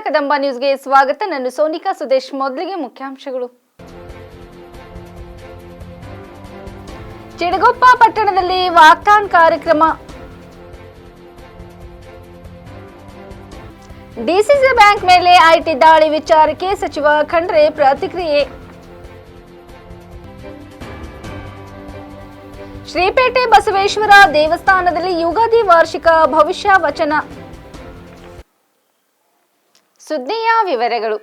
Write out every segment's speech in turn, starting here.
ಕದಂಬ ನ್ಯೂಸ್ಗೆ ಸ್ವಾಗತ. ನಾನು ಸೋನಿಕಾ ಸುದೇಶ್. ಮೊದಲಿಗೆ ಮುಖ್ಯಾಂಶಗಳು. ಚಿಡಗೊಪ್ಪ ಪಟ್ಟಣದಲ್ಲಿ ವಾಕ್ಥಾನ್ ಕಾರ್ಯಕ್ರಮ. ಡಿಸಿಸಿ ಬ್ಯಾಂಕ್ ಮೇಲೆ ಐಟಿ ದಾಳಿ ವಿಚಾರಕ್ಕೆ ಸಚಿವ ಖಂಡ್ರೆ ಪ್ರತಿಕ್ರಿಯೆ. ಶ್ರೀಪೇಟೆ ಬಸವೇಶ್ವರ ದೇವಸ್ಥಾನದಲ್ಲಿ ಯುಗಾದಿ ವಾರ್ಷಿಕ ಭವಿಷ್ಯ ವಚನ. ಸುದ್ದಿಯ ವಿವರಗಳು.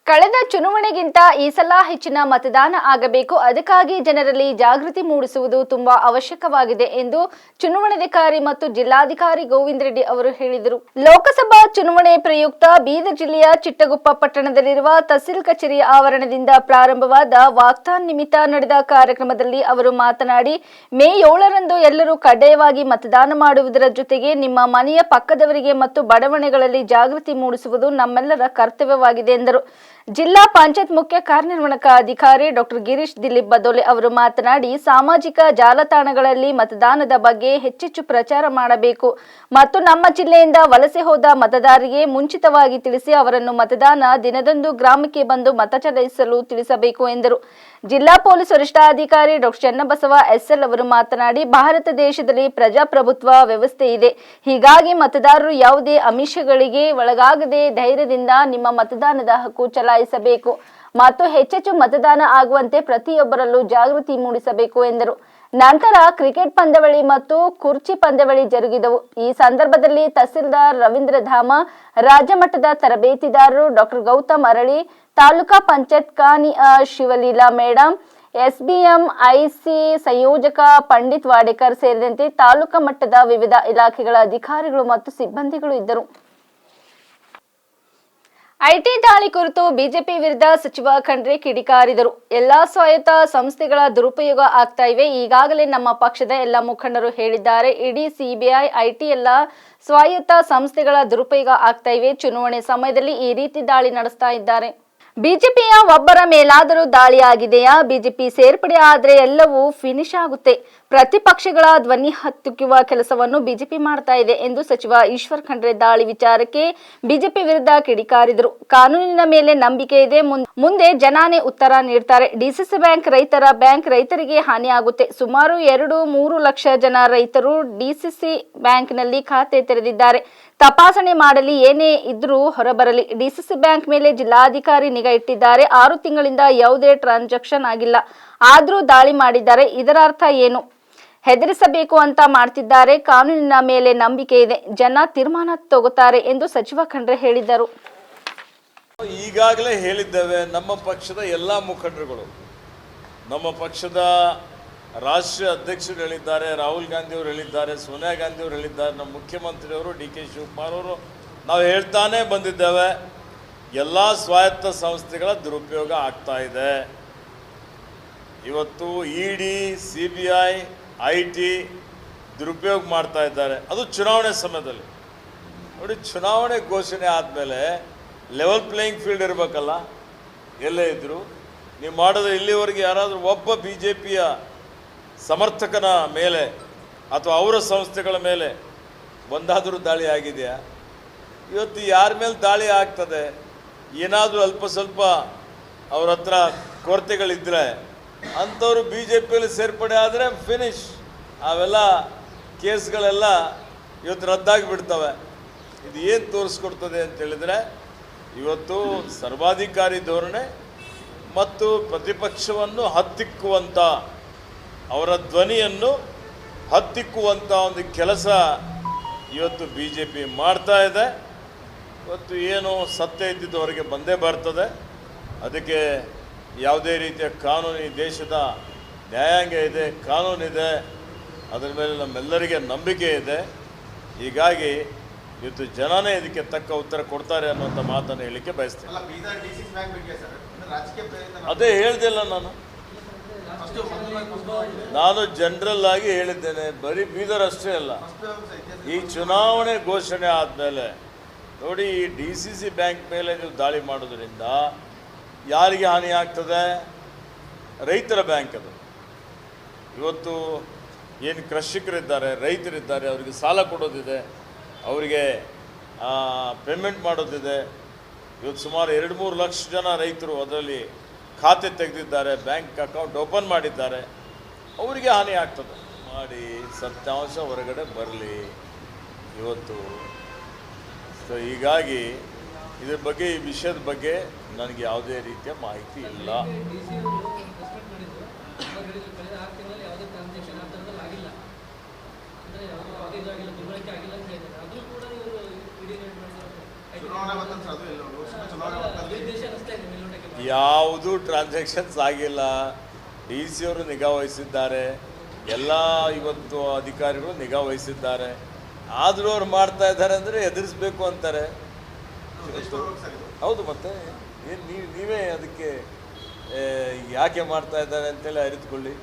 ಕಳೆದ ಚುನಾವಣೆಗಿಂತ ಈ ಸಲ ಹೆಚ್ಚಿನ ಮತದಾನ ಆಗಬೇಕು. ಅದಕ್ಕಾಗಿ ಜನರಲ್ಲಿ ಜಾಗೃತಿ ಮೂಡಿಸುವುದು ತುಂಬಾ ಅವಶ್ಯಕವಾಗಿದೆ ಎಂದು ಚುನಾವಣಾಧಿಕಾರಿ ಮತ್ತು ಜಿಲ್ಲಾಧಿಕಾರಿ ಗೋವಿಂದ ರೆಡ್ಡಿ ಅವರು ಹೇಳಿದರು. ಲೋಕಸಭಾ ಚುನಾವಣೆ ಪ್ರಯುಕ್ತ ಬೀದರ್ ಜಿಲ್ಲೆಯ ಚಿಟ್ಟಗುಪ್ಪ ಪಟ್ಟಣದಲ್ಲಿರುವ ತಹಸೀಲ್ ಕಚೇರಿ ಆವರಣದಿಂದ ಪ್ರಾರಂಭವಾದ ವಾಕ್ಥಾನ್ ನಿಮಿತ್ತ ನಡೆದ ಕಾರ್ಯಕ್ರಮದಲ್ಲಿ ಅವರು ಮಾತನಾಡಿ, ಮೇ 7ರಂದು ಎಲ್ಲರೂ ಕಡ್ಡಾಯವಾಗಿ ಮತದಾನ ಮಾಡುವುದರ ಜೊತೆಗೆ ನಿಮ್ಮ ಮನೆಯ ಪಕ್ಕದವರಿಗೆ ಮತ್ತು ಬಡಾವಣೆಗಳಲ್ಲಿ ಜಾಗೃತಿ ಮೂಡಿಸುವುದು ನಮ್ಮೆಲ್ಲರ ಕರ್ತವ್ಯವಾಗಿದೆ ಎಂದರು. ಜಿಲ್ಲಾ ಪಂಚಾಯತ್ ಮುಖ್ಯ ಕಾರ್ಯನಿರ್ವಹಣಾಧಿಕಾರಿ ಡಾಕ್ಟರ್ ಗಿರೀಶ್ ದಿಲೀಪ್ ಬದೋಲೆ ಅವರು ಮಾತನಾಡಿ, ಸಾಮಾಜಿಕ ಜಾಲತಾಣಗಳಲ್ಲಿ ಮತದಾನದ ಬಗ್ಗೆ ಹೆಚ್ಚೆಚ್ಚು ಪ್ರಚಾರ ಮಾಡಬೇಕು ಮತ್ತು ನಮ್ಮ ಜಿಲ್ಲೆಯಿಂದ ವಲಸೆ ಹೋದ ಮತದಾರರಿಗೆ ಮುಂಚಿತವಾಗಿ ತಿಳಿಸಿ ಅವರನ್ನು ಮತದಾನ ದಿನದಂದು ಗ್ರಾಮಕ್ಕೆ ಬಂದು ಮತ ಚಲಾಯಿಸಲು ತಿಳಿಸಬೇಕು ಎಂದರು. ಜಿಲ್ಲಾ ಪೊಲೀಸ್ ವರಿಷ್ಠಾಧಿಕಾರಿ ಡಾಕ್ಟರ್ ಚನ್ನಬಸವ ಎಸ್ಎಲ್ ಅವರು ಮಾತನಾಡಿ, ಭಾರತ ದೇಶದಲ್ಲಿ ಪ್ರಜಾಪ್ರಭುತ್ವ ವ್ಯವಸ್ಥೆ ಇದೆ. ಹೀಗಾಗಿ ಮತದಾರರು ಯಾವುದೇ ಆಮಿಷಗಳಿಗೆ ಒಳಗಾಗದೆ ಧೈರ್ಯದಿಂದ ನಿಮ್ಮ ಮತದಾನದ ಹಕ್ಕು ಚಲಾಯಿಸಬೇಕು ಮತ್ತು ಹೆಚ್ಚೆಚ್ಚು ಮತದಾನ ಆಗುವಂತೆ ಪ್ರತಿಯೊಬ್ಬರಲ್ಲೂ ಜಾಗೃತಿ ಮೂಡಿಸಬೇಕು ಎಂದರು. ನಂತರ ಕ್ರಿಕೆಟ್ ಪಂದ್ಯಾವಳಿ ಮತ್ತು ಕುರ್ಚಿ ಪಂದ್ಯಾವಳಿ ಜರುಗಿದವು. ಈ ಸಂದರ್ಭದಲ್ಲಿ ತಹಸೀಲ್ದಾರ್ ರವೀಂದ್ರ ಧಾಮ, ರಾಜ್ಯ ಮಟ್ಟದ ತರಬೇತಿದಾರರು ಡಾಕ್ಟರ್ ಗೌತಮ್ ಅರಳಿ, ತಾಲೂಕಾ ಪಂಚಾಯತ್ ಕಾನಿಯ ಶಿವಲೀಲಾ ಮೇಡಂ, ಎಸ್ಬಿಎಂ ಐಸಿ ಸಂಯೋಜಕ ಪಂಡಿತ್ ವಾಡೇಕರ್ ಸೇರಿದಂತೆ ತಾಲೂಕಾ ಮಟ್ಟದ ವಿವಿಧ ಇಲಾಖೆಗಳ ಅಧಿಕಾರಿಗಳು ಮತ್ತು ಸಿಬ್ಬಂದಿಗಳು ಇದ್ದರು. ಐಟಿ ದಾಳಿ ಕುರಿತು ಬಿಜೆಪಿ ವಿರುದ್ಧ ಸಚಿವ ಖಂಡ್ರೆ ಕಿಡಿಕಾರಿದರು. ಎಲ್ಲಾ ಸ್ವಾಯತ್ತ ಸಂಸ್ಥೆಗಳ ದುರುಪಯೋಗ ಆಗ್ತಾ ಇವೆ. ಈಗಾಗಲೇ ನಮ್ಮ ಪಕ್ಷದ ಎಲ್ಲ ಮುಖಂಡರು ಹೇಳಿದ್ದಾರೆ. ಇಡಿ, ಸಿಬಿಐ, ಐಟಿ ಎಲ್ಲ ಸ್ವಾಯತ್ತ ಸಂಸ್ಥೆಗಳ ದುರುಪಯೋಗ ಆಗ್ತಾ ಇವೆ. ಚುನಾವಣೆ ಸಮಯದಲ್ಲಿ ಈ ರೀತಿ ದಾಳಿ ನಡೆಸ್ತಾ ಇದ್ದಾರೆ. ಬಿಜೆಪಿಯ ಒಬ್ಬರ ಮೇಲಾದರೂ ದಾಳಿ ಆಗಿದೆಯಾ? ಬಿಜೆಪಿ ಸೇರ್ಪಡೆ ಆದ್ರೆ ಎಲ್ಲವೂ ಫಿನಿಶ್ ಆಗುತ್ತೆ. ಪ್ರತಿಪಕ್ಷಗಳ ಧ್ವನಿ ಹತ್ತಿಕ್ಕುವ ಕೆಲಸವನ್ನು ಬಿಜೆಪಿ ಮಾಡ್ತಾ ಇದೆ ಎಂದು ಸಚಿವ ಈಶ್ವರ್ ಖಂಡ್ರೆ ದಾಳಿ ವಿಚಾರಕ್ಕೆ ಬಿಜೆಪಿ ವಿರುದ್ಧ ಕಿಡಿಕಾರಿದರು. ಕಾನೂನಿನ ಮೇಲೆ ನಂಬಿಕೆ ಇದೆ, ಮುಂದೆ ಜನಾನೇ ಉತ್ತರ ನೀಡ್ತಾರೆ. ಡಿಸಿಸಿ ಬ್ಯಾಂಕ್ ರೈತರ ಬ್ಯಾಂಕ್, ರೈತರಿಗೆ ಹಾನಿ ಆಗುತ್ತೆ. ಸುಮಾರು 2-3 ಲಕ್ಷ ಜನ ರೈತರು ಡಿಸಿಸಿ ಬ್ಯಾಂಕ್ನಲ್ಲಿ ಖಾತೆ ತೆರೆದಿದ್ದಾರೆ. ತಪಾಸಣೆ ಮಾಡಲಿ, ಏನೇ ಇದ್ರೂ ಹೊರಬರಲಿ. ಡಿಸಿಸಿ ಬ್ಯಾಂಕ್ ಮೇಲೆ ಜಿಲ್ಲಾಧಿಕಾರಿ ನಿಗಾ ಇಟ್ಟಿದ್ದಾರೆ. 6 ತಿಂಗಳಿಂದ ಯಾವುದೇ ಟ್ರಾನ್ಸಾಕ್ಷನ್ ಆಗಿಲ್ಲ, ಆದ್ರೂ ದಾಳಿ ಮಾಡಿದ್ದಾರೆ. ಇದರ ಅರ್ಥ ಏನು? ಹೆದರಿಸಬೇಕು ಅಂತ ಮಾಡ್ತಿದ್ದಾರೆ. ಕಾನೂನಿನ ಮೇಲೆ ನಂಬಿಕೆ ಇದೆ, ಜನ ತೀರ್ಮಾನ ತಗೋತಾರೆ ಎಂದು ಸಚಿವ ಖಂಡ್ರೆ ಹೇಳಿದರು. ಈಗಾಗಲೇ ಹೇಳಿದ್ದೇವೆ, ನಮ್ಮ ಪಕ್ಷದ ಎಲ್ಲ ಮುಖಂಡರುಗಳು, ನಮ್ಮ ಪಕ್ಷದ ರಾಷ್ಟ್ರೀಯ ಅಧ್ಯಕ್ಷರು ಹೇಳಿದ್ದಾರೆ, ರಾಹುಲ್ ಗಾಂಧಿ ಅವರು ಹೇಳಿದ್ದಾರೆ, ಸೋನಿಯಾ ಗಾಂಧಿ ಅವರು ಹೇಳಿದ್ದಾರೆ, ನಮ್ಮ ಮುಖ್ಯಮಂತ್ರಿಯವರು ಡಿ ಕೆ ಶಿವಕುಮಾರ್ ಅವರು, ನಾವು ಹೇಳ್ತಾನೆ ಬಂದಿದ್ದೇವೆ, ಎಲ್ಲ ಸ್ವಾಯತ್ತ ಸಂಸ್ಥೆಗಳ ದುರುಪಯೋಗ ಆಗ್ತಾ ಇದೆ. ಇವತ್ತು ಇಡಿ, ಸಿಬಿಐ, ಐಟಿ ದುರುಪಯೋಗ ಮಾಡ್ತಾ ಇದ್ದಾರೆ. ಅದು ಚುನಾವಣೆ ಸಮಯದಲ್ಲಿ. ನೋಡಿ, ಚುನಾವಣೆ ಘೋಷಣೆ ಆದಮೇಲೆ ಲೆವೆಲ್ ಪ್ಲೇಯಿಂಗ್ ಫೀಲ್ಡ್ ಇರಬೇಕಲ್ಲ. ಎಲ್ಲೇ ಇದ್ದರು ನೀವು ಮಾಡೋದು. ಇಲ್ಲಿವರೆಗೆ ಯಾರಾದರೂ ಒಬ್ಬ ಬಿ ಜೆ ಪಿಯ ಸಮರ್ಥಕನ ಮೇಲೆ ಅಥವಾ ಅವರ ಸಂಸ್ಥೆಗಳ ಮೇಲೆ ಒಂದಾದರೂ ದಾಳಿ ಆಗಿದೆಯಾ? ಇವತ್ತು ಯಾರ ಮೇಲೆ ದಾಳಿ ಆಗ್ತದೆ? ಏನಾದರೂ ಅಲ್ಪ ಸ್ವಲ್ಪ ಅವ್ರ ಹತ್ರ ಕೊರತೆಗಳಿದ್ದರೆ ಅಂಥವ್ರು ಬಿ ಜೆ ಪಿಯಲ್ಲಿ ಸೇರ್ಪಡೆ ಆದರೆ ಫಿನಿಶ್. ಅವೆಲ್ಲ ಕೇಸ್ಗಳೆಲ್ಲ ಇವತ್ತು ರದ್ದಾಗಿ ಬಿಡ್ತವೆ. ಇದು ಏನು ತೋರಿಸ್ಕೊಡ್ತದೆ ಅಂತೇಳಿದರೆ, ಇವತ್ತು ಸರ್ವಾಧಿಕಾರಿ ಧೋರಣೆ ಮತ್ತು ಪ್ರತಿಪಕ್ಷವನ್ನು ಹತ್ತಿಕ್ಕುವಂಥ, ಅವರ ಧ್ವನಿಯನ್ನು ಹತ್ತಿಕ್ಕುವಂಥ ಒಂದು ಕೆಲಸ ಇವತ್ತು ಬಿ ಜೆ ಪಿ ಮಾಡ್ತಾ ಇದೆ. ಇವತ್ತು ಏನು ಸತ್ಯ ಇದ್ದಿದ್ದು ಅವರಿಗೆ ಬಂದೇ ಬರ್ತದೆ. ಅದಕ್ಕೆ ಯಾವುದೇ ರೀತಿಯ ಕಾನೂನು, ಈ ದೇಶದ ನ್ಯಾಯಾಂಗ ಇದೆ, ಕಾನೂನಿದೆ, ಅದರ ಮೇಲೆ ನಮ್ಮೆಲ್ಲರಿಗೆ ನಂಬಿಕೆ ಇದೆ. ಹೀಗಾಗಿ ಇವತ್ತು ಜನನೇ ಇದಕ್ಕೆ ತಕ್ಕ ಉತ್ತರ ಕೊಡ್ತಾರೆ ಅನ್ನುವಂಥ ಮಾತನ್ನು ಹೇಳಲಿಕ್ಕೆ ಬಯಸ್ತೇನೆ. ಅದೇ ಹೇಳ್ದಿಲ್ಲ ನಾನು ಜನರಲ್ ಆಗಿ ಹೇಳಿದ್ದೇನೆ. ಬರೀ ಬೀದರ್ ಅಷ್ಟೇ ಅಲ್ಲ, ಈ ಚುನಾವಣೆ ಘೋಷಣೆ ಆದಮೇಲೆ ನೋಡಿ, ಈ ಡಿಸಿಸಿ ಬ್ಯಾಂಕ್ ಮೇಲೆ ನೀವು ದಾಳಿ ಮಾಡೋದ್ರಿಂದ ಯಾರಿಗೆ ಹಾನಿ ಆಗ್ತದೆ? ರೈತರ ಬ್ಯಾಂಕ್ ಅದು. ಇವತ್ತು ಏನು ಕೃಷಿಕರಿದ್ದಾರೆ, ರೈತರಿದ್ದಾರೆ, ಅವರಿಗೆ ಸಾಲ ಕೊಡೋದಿದೆ, ಅವರಿಗೆ ಪೇಮೆಂಟ್ ಮಾಡೋದಿದೆ. ಇವತ್ತು ಸುಮಾರು 2-3 ಲಕ್ಷ ಜನ ರೈತರು ಅದರಲ್ಲಿ ಖಾತೆ ತೆಗೆದಿದ್ದಾರೆ, ಬ್ಯಾಂಕ್ ಅಕೌಂಟ್ ಓಪನ್ ಮಾಡಿದ್ದಾರೆ. ಅವರಿಗೆ ಹಾನಿ ಆಗ್ತದೆ. ಮಾಡಿ ಸತ್ಯಾಂಶ ಹೊರಗಡೆ ಬರಲಿ ಇವತ್ತು. ಸೊ ಹೀಗಾಗಿ ಇದ್ರ ಬಗ್ಗೆ, ಈ ವಿಷಯದ ಬಗ್ಗೆ ನನಗೆ ಯಾವುದೇ ರೀತಿಯ ಮಾಹಿತಿ ಇಲ್ಲ. ಯಾವುದೂ ಟ್ರಾನ್ಸಾಕ್ಷನ್ಸ್ ಆಗಿಲ್ಲ. DC ಅವರು ನಿಗಾ ವಹಿಸಿದ್ದಾರೆ, ಎಲ್ಲ ಇವತ್ತು ಅಧಿಕಾರಿಗಳು ನಿಗಾ ವಹಿಸಿದ್ದಾರೆ. ಆದರೂ ಅವ್ರು ಮಾಡ್ತಾ ಇದ್ದಾರೆ ಅಂದರೆ ಎದುರಿಸಬೇಕು ಅಂತಾರೆ. ಹೌದು, ಮತ್ತೆ ಏನು ನೀವೇ ಅದಕ್ಕೆ ಯಾಕೆ ಮಾಡ್ತಾ ಇದ್ದಾರೆ ಅಂತೇಳಿ ಅರಿತುಕೊಳ್ಳಿ.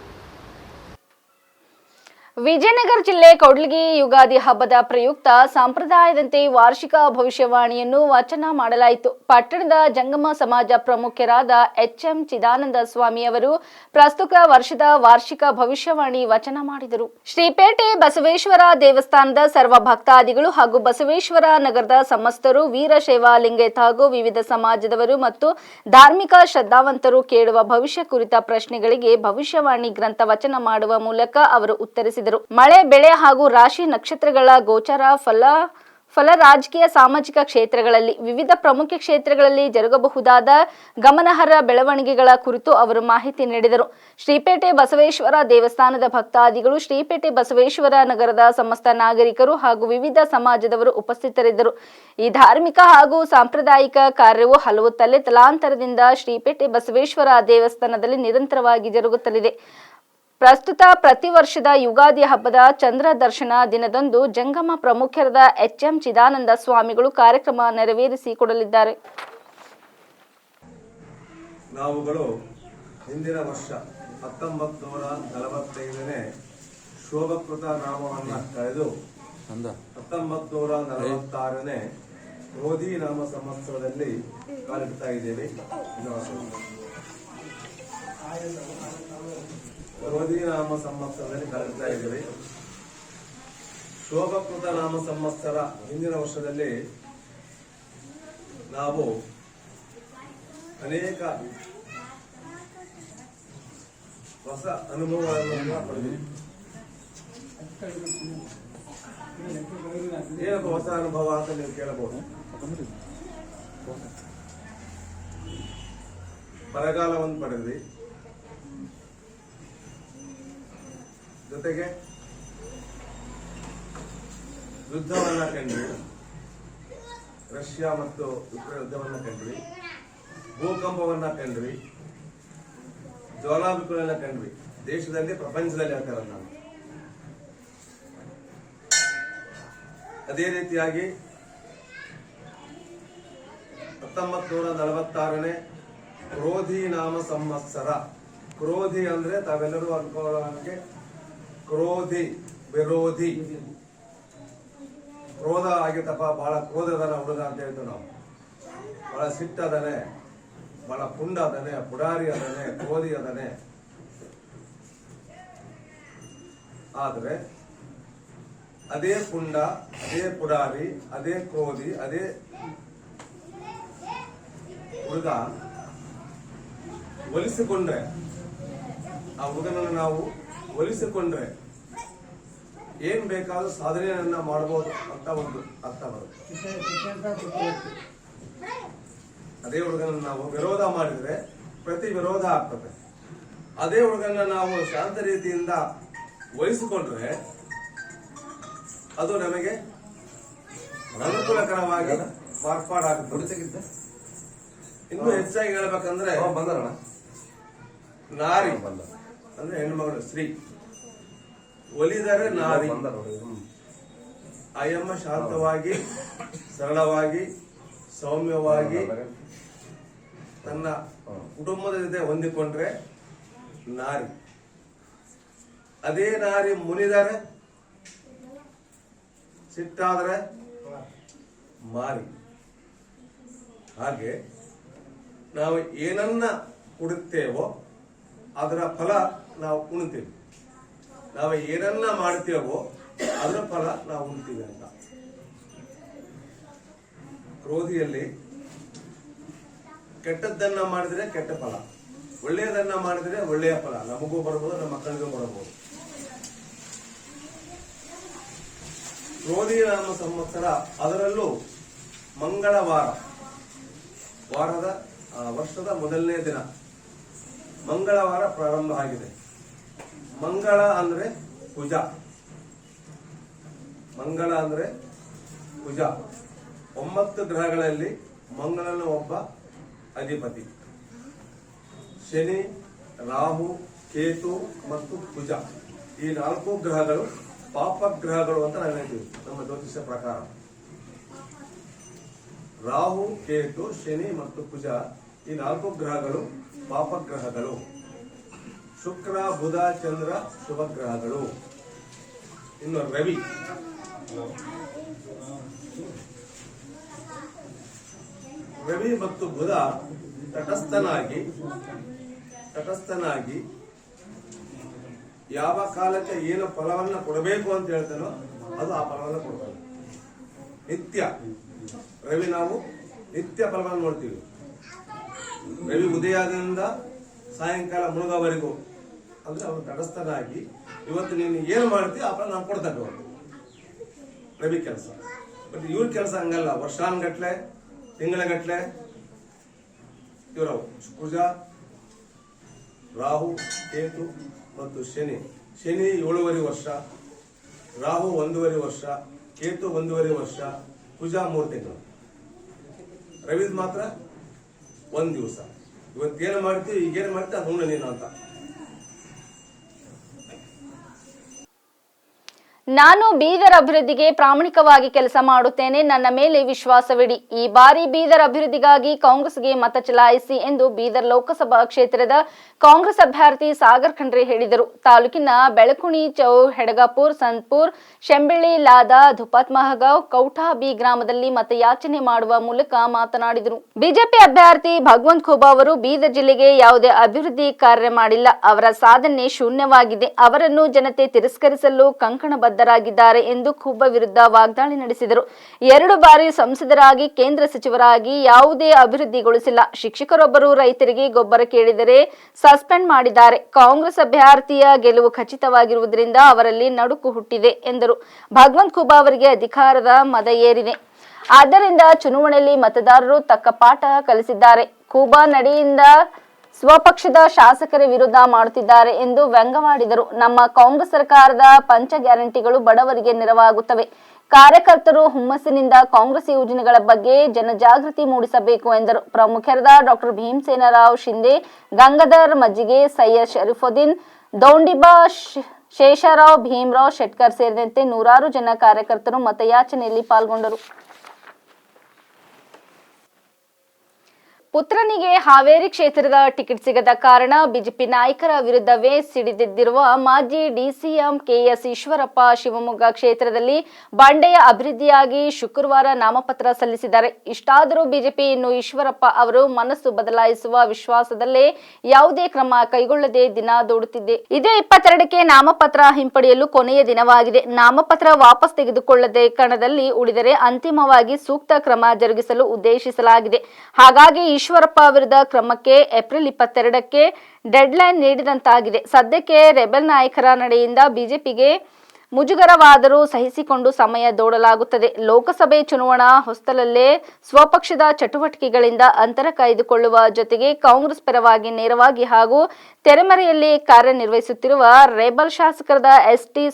ವಿಜಯನಗರ ಜಿಲ್ಲೆ ಕೌಡ್ಲಿಗಿ ಯುಗಾದಿ ಹಬ್ಬದ ಪ್ರಯುಕ್ತ ಸಂಪ್ರದಾಯದಂತೆ ವಾರ್ಷಿಕ ಭವಿಷ್ಯವಾಣಿಯನ್ನು ವಾಚನ ಮಾಡಲಾಯಿತು. ಪಟ್ಟಣದ ಜಂಗಮ ಸಮಾಜ ಪ್ರಮುಖರಾದ HM ಚಿದಾನಂದ ಸ್ವಾಮಿಯವರು ಪ್ರಸ್ತುತ ವರ್ಷದ ವಾರ್ಷಿಕ ಭವಿಷ್ಯವಾಣಿ ವಚನ ಮಾಡಿದರು. ಶ್ರೀಪೇಟೆ ಬಸವೇಶ್ವರ ದೇವಸ್ಥಾನದ ಸರ್ವ ಭಕ್ತಾದಿಗಳು ಹಾಗೂ ಬಸವೇಶ್ವರ ನಗರದ ಸಮಸ್ತರು, ವೀರಶೈವ ಲಿಂಗಾಯತ ಹಾಗೂ ವಿವಿಧ ಸಮಾಜದವರು ಮತ್ತು ಧಾರ್ಮಿಕ ಶ್ರದ್ಧಾವಂತರು ಕೇಳುವ ಭವಿಷ್ಯ ಕುರಿತ ಪ್ರಶ್ನೆಗಳಿಗೆ ಭವಿಷ್ಯವಾಣಿ ಗ್ರಂಥ ವಚನ ಮಾಡುವ ಮೂಲಕ ಅವರು ಉತ್ತರಿಸಿದರು. ಮಳೆ, ಬೆಳೆ ಹಾಗೂ ರಾಶಿ ನಕ್ಷತ್ರಗಳ ಗೋಚರ, ಫಲ ರಾಜಕೀಯ ಸಾಮಾಜಿಕ ಕ್ಷೇತ್ರಗಳಲ್ಲಿ ವಿವಿಧ ಪ್ರಮುಖ ಕ್ಷೇತ್ರಗಳಲ್ಲಿ ಜರುಗಬಹುದಾದ ಗಮನಾರ್ಹ ಬೆಳವಣಿಗೆಗಳ ಕುರಿತು ಅವರು ಮಾಹಿತಿ ನೀಡಿದರು. ಶ್ರೀಪೇಟೆ ಬಸವೇಶ್ವರ ದೇವಸ್ಥಾನದ ಭಕ್ತಾದಿಗಳು, ಶ್ರೀಪೇಟೆ ಬಸವೇಶ್ವರ ನಗರದ ಸಮಸ್ತ ನಾಗರಿಕರು ಹಾಗೂ ವಿವಿಧ ಸಮಾಜದವರು ಉಪಸ್ಥಿತರಿದ್ದರು. ಈ ಧಾರ್ಮಿಕ ಹಾಗೂ ಸಾಂಪ್ರದಾಯಿಕ ಕಾರ್ಯವು ಹಲವು ತಲಾಂತರದಿಂದ ಶ್ರೀಪೇಟೆ ಬಸವೇಶ್ವರ ದೇವಸ್ಥಾನದಲ್ಲಿ ನಿರಂತರವಾಗಿ ಜರುಗುತ್ತಲಿದೆ. ಪ್ರಸ್ತುತ ಪ್ರತಿ ವರ್ಷದ ಯುಗಾದಿ ಹಬ್ಬದ ಚಂದ್ರ ದರ್ಶನ ದಿನದಂದು ಜಂಗಮ ಪ್ರಮುಖರಾದ HM ಚಿದಾನಂದ ಸ್ವಾಮಿಗಳು ಕಾರ್ಯಕ್ರಮ ನೆರವೇರಿಸಿಕೊಡಲಿದ್ದಾರೆ. ನಾವುಗಳು ಹಿಂದಿನ ವರ್ಷ 1945ನೇ ಶೋಭಕೃತ ನಾಮವನ್ನು ಕಳೆದು 1946ನೇ ಕ್ರೋಧಿ ನಾಮ ಸಂವತ್ಸರದಲ್ಲಿ ಕಾಲಿಡ್ತಾ ಇದ್ದೇವೆ. ಕ್ರೋಧಿ ನಾಮ ಸಂವತ್ಸರದಲ್ಲಿ ಕಾಲಿಡ್ತಾ ಇದ್ದೇವೆ. ಶೋಭಕೃತ ನಾಮ ಸಂವತ್ಸರ ಹಿಂದಿನ ವರ್ಷದಲ್ಲಿ ನಾವು ಅನೇಕ ಹೊಸ ಅನುಭವಗಳನ್ನು ಪಡೆದಿದ್ದೀವಿ. ಏನಪ್ಪ ಹೊಸ ಅನುಭವ ಅಂತ ನೀವು ಕೇಳಬಹುದು. ಬರಗಾಲವನ್ನು ಪಡೆದ್ವಿ, ಜೊತೆಗೆ ಯುದ್ಧವನ್ನ ಕಂಡ್ವಿ, ರಷ್ಯಾ ಮತ್ತು ಯುಕ್ರೇನ್ ಯುದ್ಧವನ್ನ ಕಂಡ್ವಿ, ಭೂಕಂಪವನ್ನ ಕಂಡ್ವಿ, ಜ್ವಾಲಾಮುಖಿಗಳನ್ನ ಕಂಡ್ವಿ. ದೇಶದಲ್ಲಿ, ಪ್ರಪಂಚದಲ್ಲಿ ಹೇಳ್ತಾರೆ ನಾನು. ಅದೇ ರೀತಿಯಾಗಿ 1946ನೇ ಕ್ರೋಧಿ ನಾಮ ಸಂವತ್ಸರ. ಕ್ರೋಧಿ ಅಂದ್ರೆ ತಾವೆಲ್ಲರೂ ಅನ್ಕೊಳ್ಳೋ ಹಾಗೆ ಕ್ರೋಧಿ, ವಿರೋಧಿ. ಕ್ರೋಧ ಆಗಿತ್ತಪ್ಪ, ಬಹಳ ಕ್ರೋಧದನ ಹುಡುಗ ಅಂತ ಹೇಳ್ತೀವಿ ನಾವು. ಬಹಳ ಸಿಟ್ಟದನೆ, ಬಹಳ ಪುಂಡ ಅದನೆ, ಪುಡಾರಿ ಅದನೆ, ಕ್ರೋಧಿ ಅದನೆ. ಆದ್ರೆ ಅದೇ ಪುಂಡ, ಅದೇ ಪುಡಾರಿ, ಅದೇ ಕ್ರೋಧಿ, ಅದೇ ಹುಡುಗ ಒಲಿಸಿಕೊಂಡ್ರೆ, ಆ ಹುಡುಗನನ್ನು ನಾವು ಒಲಿಸಿಕೊಂಡ್ರೆ ಏನ್ ಬೇಕಾದ್ರೂ ಸಾಧನೆಯನ್ನ ಮಾಡಬಹುದು ಅಂತ ಒಂದು ಅರ್ಥ ಬರುತ್ತೆ. ಅದೇ ಹುಡುಗನ ನಾವು ವಿರೋಧ ಮಾಡಿದ್ರೆ ಪ್ರತಿ ವಿರೋಧ ಆಗ್ತದೆ. ಅದೇ ಹುಡುಗನ ನಾವು ಶಾಂತ ರೀತಿಯಿಂದ ವಹಿಸಿಕೊಂಡ್ರೆ ಅದು ನಮಗೆ ಅನುಕೂಲಕರವಾಗಿ ಮಾರ್ಪಾಡಾಗುತ್ತೆ. ಇನ್ನು ಹೆಚ್ಚಾಗಿ ಹೇಳ್ಬೇಕಂದ್ರೆ ನಾರಿ ಅಂದ್ರೆ ಹೆಣ್ಮಗಳು, ಸ್ತ್ರೀ ಒಲಿದರೆ ನಾರಿ. ಅಯ್ಯಮ್ಮ ಶಾಂತವಾಗಿ, ಸರಳವಾಗಿ, ಸೌಮ್ಯವಾಗಿ ತನ್ನ ಕುಟುಂಬದ ಜೊತೆ ಹೊಂದಿಕೊಂಡ್ರೆ ನಾರಿ. ಅದೇ ನಾರಿ ಮುನಿದರೆ, ಸಿಟ್ಟಾದರೆ ಮಾರಿ. ಹಾಗೆ ನಾವು ಏನನ್ನ ಕೊಡುತ್ತೇವೋ ಅದರ ಫಲ ನಾವು ಉಣ್ತೀವಿ. ನಾವು ಏನನ್ನ ಮಾಡ್ತೇವೋ ಅದರ ಫಲ ನಾವು ಉಣ್ತೀವಿ ಅಂತ. ಕ್ರೋಧಿಯಲ್ಲಿ ಕೆಟ್ಟದ್ದನ್ನ ಮಾಡಿದ್ರೆ ಕೆಟ್ಟ ಫಲ, ಒಳ್ಳೆಯದನ್ನ ಮಾಡಿದ್ರೆ ಒಳ್ಳೆಯ ಫಲ ನಮಗೂ ಬರಬಹುದು, ನಮ್ಮ ಮಕ್ಕಳಿಗೂ ಬರಬಹುದು. ಕ್ರೋಧಿ ನಾಮ ಸಂವತ್ಸರ, ಅದರಲ್ಲೂ ಮಂಗಳವಾರ, ವರ್ಷದ ಮೊದಲನೇ ದಿನ ಮಂಗಳವಾರ ಪ್ರಾರಂಭ ಆಗಿದೆ. ಮಂಗಳ ಅಂದ್ರೆ ಕುಜ, ಮಂಗಳ ಅಂದ್ರೆ ಕುಜ. 9 ಗ್ರಹಗಳಲ್ಲಿ ಮಂಗಳನು ಒಬ್ಬ ಅಧಿಪತಿ. ಶನಿ, ರಾಹು, ಕೇತು ಮತ್ತು ಕುಜ ಈ 4 ಗ್ರಹಗಳು ಪಾಪ ಗ್ರಹಗಳು ಅಂತ ನಾವು ಹೇಳ್ತೀವಿ ನಮ್ಮ ಜ್ಯೋತಿಷ್ಯ ಪ್ರಕಾರ. ರಾಹು, ಕೇತು, ಶನಿ ಮತ್ತು ಕುಜ ಈ 4 ಗ್ರಹಗಳು ಪಾಪ ಗ್ರಹಗಳು. ಶುಕ್ರ, ಬುಧ, ಚಂದ್ರ ಶುಭ ಗ್ರಹಗಳು. ಇನ್ನು ರವಿ ಮತ್ತು ಬುಧ ತಟಸ್ಥನಾಗಿ ಯಾವ ಕಾಲಕ್ಕೆ ಏನು ಫಲವನ್ನ ಕೊಡಬೇಕು ಅಂತ ಹೇಳ್ತಾನೋ ಅದು ಆ ಫಲವನ್ನ ಕೊಡ್ತಾನೆ. ನಿತ್ಯ ರವಿ, ನಾವು ನಿತ್ಯ ಫಲವನ್ನು ನೋಡ್ತೀವಿ. ರವಿ ಉದಯದಿಂದ ಸಾಯಂಕಾಲ ಮುಳುಗೋವರೆಗೂ ಅಂದ್ರೆ ಅವನು ತಟಸ್ಥನಾಗಿ ಇವತ್ತು ನೀನು ಏನು ಮಾಡ್ತೀವಿ ಆ ಫಲ ನಾವು ಕೊಡ್ತೇವೆ. ರವಿ ಕೆಲಸ. ಬಟ್ ಇವ್ರ ಕೆಲಸ ಹಂಗಲ್ಲ, ವರ್ಷಾನ್ಗಟ್ಲೆ ತಿಂಗಳಗಟ್ಲೆ ಇವರು ಕುಜ, ರಾಹು, ಕೇತು ಮತ್ತು ಶನಿ 7.5 ವರ್ಷ, ರಾಹು 1.5 ವರ್ಷ, ಕೇತು 1.5 ವರ್ಷ, ಕುಜ 3 ತಿಂಗಳು. ರವಿದ್ ಮಾತ್ರ 1 ದಿವಸ. ಇವತ್ತೇನು ಮಾಡ್ತೀವಿ, ಈಗೇನು ಮಾಡ್ತೀವಿ ಅದು ನೀನು ಅಂತ. ನಾನು ಬೀದರ್ ಅಭಿವೃದ್ಧಿಗೆ ಪ್ರಾಮಾಣಿಕವಾಗಿ ಕೆಲಸ ಮಾಡುತ್ತೇನೆ, ನನ್ನ ಮೇಲೆ ವಿಶ್ವಾಸವಿಡಿ. ಈ ಬಾರಿ ಬೀದರ್ ಅಭಿವೃದ್ಧಿಗಾಗಿ ಕಾಂಗ್ರೆಸ್ಗೆ ಮತ ಚಲಾಯಿಸಿ ಎಂದು ಬೀದರ್ ಲೋಕಸಭಾ ಕ್ಷೇತ್ರದ ಕಾಂಗ್ರೆಸ್ ಅಭ್ಯರ್ಥಿ ಸಾಗರ್ ಖಂಡ್ರೆ ಹೇಳಿದರು. ತಾಲೂಕಿನ ಬೆಳಕುಣಿ, ಚೌ, ಹೆಡಗಾಪುರ್, ಸಂತಪುರ್, ಶೆಂಬಳ್ಳಿ, ಲಾದಾ, ಧುಪಾತ್ಮಹಗಾಂವ್, ಕೌಠಾಬಿ ಗ್ರಾಮದಲ್ಲಿ ಮತಯಾಚನೆ ಮಾಡುವ ಮೂಲಕ ಮಾತನಾಡಿದರು. ಬಿಜೆಪಿ ಅಭ್ಯರ್ಥಿ ಭಗವಂತ ಖೂಬಾ ಅವರು ಬೀದರ್ ಜಿಲ್ಲೆಗೆ ಯಾವುದೇ ಅಭಿವೃದ್ಧಿ ಕಾರ್ಯ ಮಾಡಿಲ್ಲ, ಅವರ ಸಾಧನೆ ಶೂನ್ಯವಾಗಿದೆ, ಅವರನ್ನು ಜನತೆ ತಿರಸ್ಕರಿಸಲು ಕಂಕಣಬದ್ಧರಾಗಿದ್ದಾರೆ ಎಂದು ಖೂಬಾ ವಿರುದ್ಧ ವಾಗ್ದಾಳಿ ನಡೆಸಿದರು. 2 ಬಾರಿ ಸಂಸದರಾಗಿ ಕೇಂದ್ರ ಸಚಿವರಾಗಿ ಯಾವುದೇ ಅಭಿವೃದ್ಧಿಗೊಳಿಸಿಲ್ಲ. ಶಿಕ್ಷಕರೊಬ್ಬರು ರೈತರಿಗೆ ಗೊಬ್ಬರ ಕೇಳಿದರೆ ಸಸ್ಪೆಂಡ್ ಮಾಡಿದ್ದಾರೆ. ಕಾಂಗ್ರೆಸ್ ಅಭ್ಯರ್ಥಿಯ ಗೆಲುವು ಖಚಿತವಾಗಿರುವುದರಿಂದ ಅವರಲ್ಲಿ ನಡುಕು ಹುಟ್ಟಿದೆ ಎಂದರು. ಭಗವಂತ ಖೂಬಾ ಅವರಿಗೆ ಅಧಿಕಾರದ ಮದ ಏರಿದೆ, ಆದ್ದರಿಂದ ಚುನಾವಣೆಯಲ್ಲಿ ಮತದಾರರು ತಕ್ಕ ಪಾಠ ಕಲಿಸಿದ್ದಾರೆ. ಖೂಬಾ ನಡೆಯಿಂದ ಸ್ವಪಕ್ಷದ ಶಾಸಕರ ವಿರುದ್ಧ ಮಾಡುತ್ತಿದ್ದಾರೆ ಎಂದು ವ್ಯಂಗ್ಯವಾಡಿದರು. ನಮ್ಮ ಕಾಂಗ್ರೆಸ್ ಸರ್ಕಾರದ ಪಂಚ ಗ್ಯಾರಂಟಿಗಳು ಬಡವರಿಗೆ ನೆರವಾಗುತ್ತವೆ. ಕಾರ್ಯಕರ್ತರು ಹುಮ್ಮಸ್ಸಿನಿಂದ ಕಾಂಗ್ರೆಸ್ ಯೋಜನೆಗಳ ಬಗ್ಗೆ ಜನಜಾಗೃತಿ ಮೂಡಿಸಬೇಕು ಎಂದರು. ಪ್ರಮುಖರಾದ ಡಾಕ್ಟರ್ ಭೀಮಸೇನರಾವ್ ಶಿಂದೆ, ಗಂಗಾಧರ್ ಮಜ್ಜಿಗೆ, ಸೈಯದ್ ಶರೀಫುದ್ದೀನ್, ದೌಂಡಿಬಾ, ಶೇಷರಾವ್, ಭೀಮರಾವ್ ಶೆಟ್ಕರ್ ಸೇರಿದಂತೆ 100 ಜನ ಕಾರ್ಯಕರ್ತರು ಮತಯಾಚನೆಯಲ್ಲಿ ಪಾಲ್ಗೊಂಡರು. ಪುತ್ರನಿಗೆ ಹಾವೇರಿ ಕ್ಷೇತ್ರದ ಟಿಕೆಟ್ ಸಿಗದ ಕಾರಣ ಬಿಜೆಪಿ ನಾಯಕರ ವಿರುದ್ಧವೇ ಸಿಡಿದೆದ್ದಿರುವ ಮಾಜಿ ಡಿಸಿಎಂ ಕೆಎಸ್ ಈಶ್ವರಪ್ಪ ಶಿವಮೊಗ್ಗ ಕ್ಷೇತ್ರದಲ್ಲಿ ಬಂಡೆಯ ಅಭಿವೃದ್ಧಿಯಾಗಿ ಶುಕ್ರವಾರ ನಾಮಪತ್ರ ಸಲ್ಲಿಸಿದ್ದಾರೆ. ಇಷ್ಟಾದರೂ ಬಿಜೆಪಿ ಇನ್ನು ಈಶ್ವರಪ್ಪ ಅವರು ಮನಸ್ಸು ಬದಲಾಯಿಸುವ ವಿಶ್ವಾಸದಲ್ಲೇ ಯಾವುದೇ ಕ್ರಮ ಕೈಗೊಳ್ಳದೆ ದಿನ ದೂಡುತ್ತಿದೆ. ಇದೇ 22ಕ್ಕೆ ನಾಮಪತ್ರ ಹಿಂಪಡೆಯಲು ಕೊನೆಯ ದಿನವಾಗಿದೆ. ನಾಮಪತ್ರ ವಾಪಸ್ ತೆಗೆದುಕೊಳ್ಳದೆ ಕಣದಲ್ಲಿ ಉಳಿದರೆ ಅಂತಿಮವಾಗಿ ಸೂಕ್ತ ಕ್ರಮ ಜರುಗಿಸಲು ಉದ್ದೇಶಿಸಲಾಗಿದೆ. ಹಾಗಾಗಿ ಈಶ್ವರಪ್ಪ ವಿರುದ್ಧ ಕ್ರಮಕ್ಕೆ ಏಪ್ರಿಲ್ 22ಕ್ಕೆ ಡೆಡ್ಲೈನ್ ನೀಡಿದಂತಾಗಿದೆ. ಸದ್ಯಕ್ಕೆ ರೆಬೆಲ್ ನಾಯಕರ ನಡೆಯಿಂದ ಬಿಜೆಪಿಗೆ ಮುಜುಗರವಾದರೂ ಸಹಿಸಿಕೊಂಡು ಸಮಯ ದೋಡಲಾಗುತ್ತದೆ. ಲೋಕಸಭೆ ಚುನಾವಣಾ ಹೊಸ್ತಲಲ್ಲೇ ಸ್ವಪಕ್ಷದ ಚಟುವಟಿಕೆಗಳಿಂದ ಅಂತರ ಕಾಯ್ದುಕೊಳ್ಳುವ ಜೊತೆಗೆ ಕಾಂಗ್ರೆಸ್ ಪರವಾಗಿ ನೇರವಾಗಿ ಹಾಗೂ ತೆರೆಮರೆಯಲ್ಲಿ ಕಾರ್ಯನಿರ್ವಹಿಸುತ್ತಿರುವ ರೆಬಲ್ ಶಾಸಕರಾದ ಎಸ್.ಟಿ.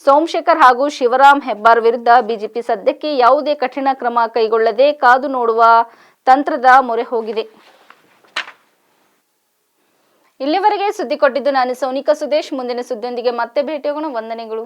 ಸೋಮಶೇಖರ್ ಹಾಗೂ ಶಿವರಾಮ್ ಹೆಬ್ಬಾರ್ ವಿರುದ್ಧ ಬಿಜೆಪಿ ಸದ್ಯಕ್ಕೆ ಯಾವುದೇ ಕಠಿಣ ಕ್ರಮ ಕೈಗೊಳ್ಳದೆ ಕಾದು ನೋಡುವ ತಂತ್ರದ ಮೊರೆ ಹೋಗಿದೆ. ಇಲ್ಲಿವರೆಗೆ ಸುದ್ದಿ ಕೊಟ್ಟಿದ್ದು ನಾನು ಸೋನಿಕಾ ಸುದೇಶ್. ಮುಂದಿನ ಸುದ್ದಿಯೊಂದಿಗೆ ಮತ್ತೆ ಭೇಟಿಯಾಗೋಣ. ವಂದನೆಗಳು.